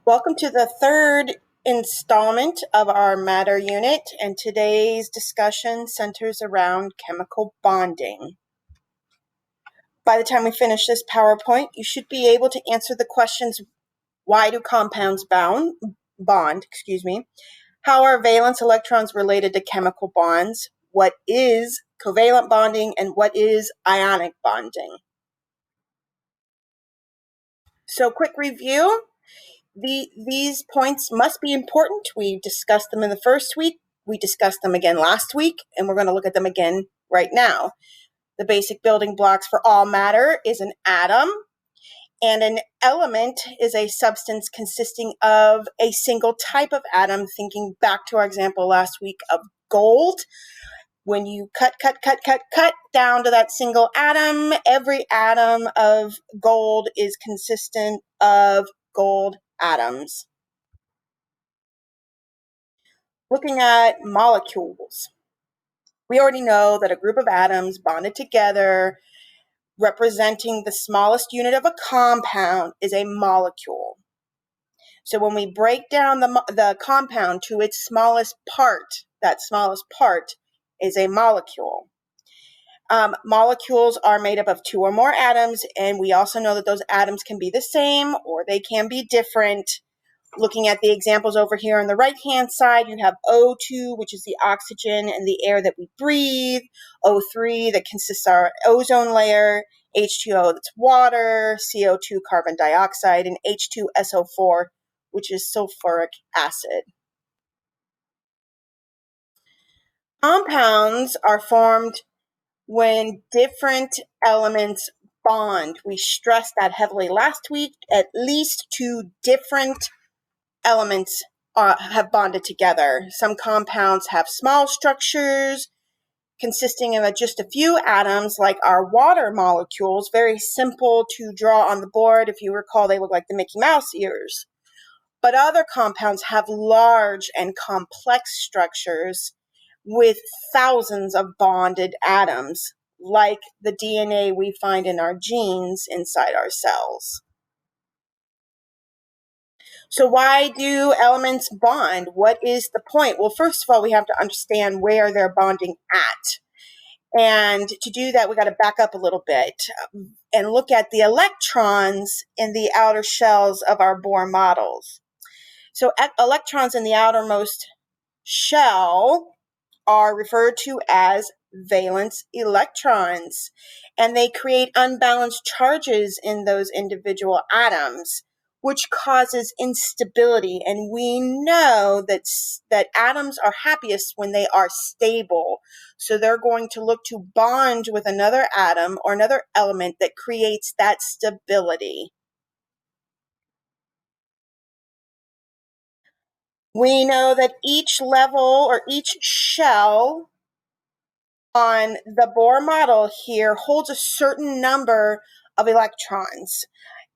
Welcome to the third installment of our matter unit, and today's discussion centers around chemical bonding. By the time we finish this PowerPoint, you should be able to answer the questions: why do compounds bond? How are valence electrons related to chemical bonds? What is covalent bonding, and what is ionic bonding? So, quick review. These points must be important. We discussed them in the first week. We discussed them again last week, and we're going to look at them again right now. The basic building blocks for all matter is an atom, and an element is a substance consisting of a single type of atom, thinking back to our example last week of gold. When you cut down to that single atom, every atom of gold is consistent of gold atoms. Looking at molecules, we already know that a group of atoms bonded together representing the smallest unit of a compound is a molecule. So when we break down the compound to its smallest part, that smallest part is a molecule. Molecules are made up of two or more atoms, and we also know that those atoms can be the same or they can be different. Looking at the examples over here on the right-hand side, you have O2, which is the oxygen and the air that we breathe, O3 that consists of our ozone layer, H2O that's water, CO2 carbon dioxide, and H2SO4, which is sulfuric acid. Compounds are formed when different elements bond. We stressed that heavily last week. At least two different elements have bonded together. Some compounds have small structures consisting of just a few atoms, like our water molecules, very simple to draw on the board. If you recall, they look like the Mickey Mouse ears. But other compounds have large and complex structures with thousands of bonded atoms, like the DNA we find in our genes inside our cells. So why do elements bond? What is the point? Well, first of all, we have to understand where they're bonding at. And to do that, we got to back up a little bit and look at the electrons in the outer shells of our Bohr models. So electrons in the outermost shell are referred to as valence electrons, and they create unbalanced charges in those individual atoms, which causes instability. And we know that atoms are happiest when they are stable. So they're going to look to bond with another atom or another element that creates that stability. We know that each level or each shell on the Bohr model here holds a certain number of electrons.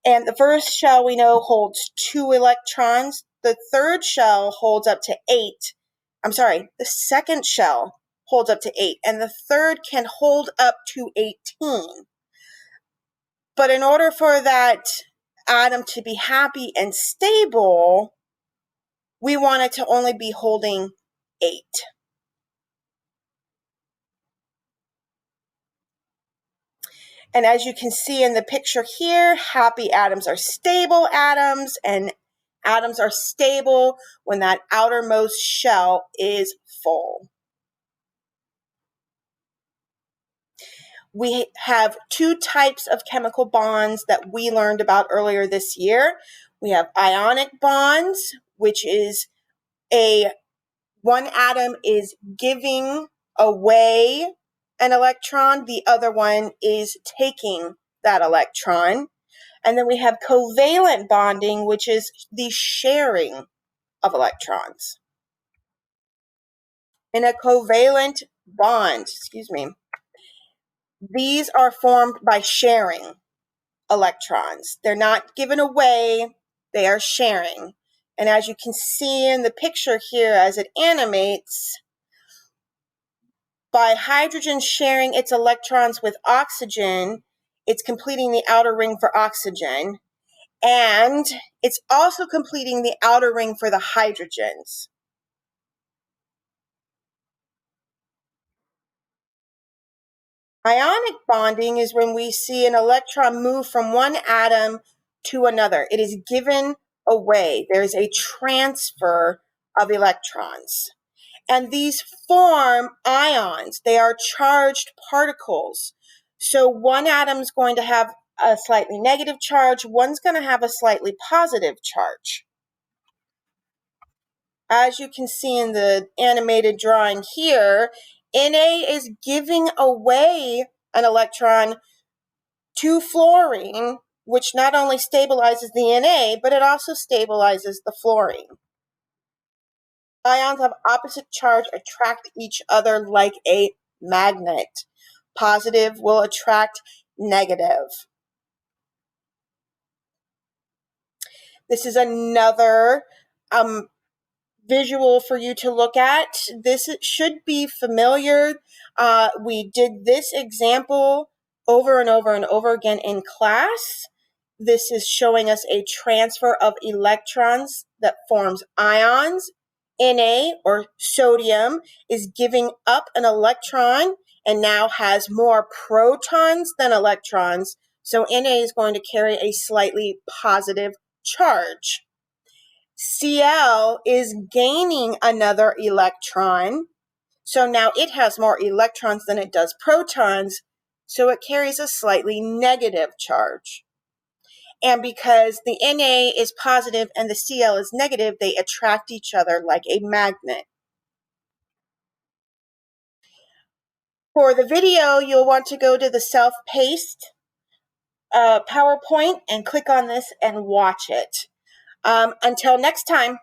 And the first shell we know holds 2 electrons. The third shell holds up to 8. The second shell holds up to 8. And the third can hold up to 18. But in order for that atom to be happy and stable, we want it to only be holding 8. And as you can see in the picture here, happy atoms are stable atoms, and atoms are stable when that outermost shell is full. We have two types of chemical bonds that we learned about earlier this year. We have ionic bonds, which is one atom is giving away an electron, the other one is taking that electron. And then we have covalent bonding, which is the sharing of electrons. In a covalent bond, these are formed by sharing electrons. They're not given away, they are sharing. And as you can see in the picture here as it animates, by hydrogen sharing its electrons with oxygen, it's completing the outer ring for oxygen. And it's also completing the outer ring for the hydrogens. Ionic bonding is when we see an electron move from one atom to another. It is given away. There's a transfer of electrons. And these form ions. They are charged particles. So one atom's going to have a slightly negative charge, one's going to have a slightly positive charge. As you can see in the animated drawing here, Na is giving away an electron to fluorine, which not only stabilizes the Na, but it also stabilizes the fluorine. Ions of opposite charge attract each other like a magnet. Positive will attract negative. This is another visual for you to look at. This should be familiar. We did this example over and over and over again in class. This is showing us a transfer of electrons that forms ions. Na, or sodium, is giving up an electron and now has more protons than electrons. So Na is going to carry a slightly positive charge. Cl is gaining another electron. So now it has more electrons than it does protons. So it carries a slightly negative charge. And because the Na is positive and the Cl is negative, they attract each other like a magnet. For the video, you'll want to go to the self-paced PowerPoint and click on this and watch it. Until next time.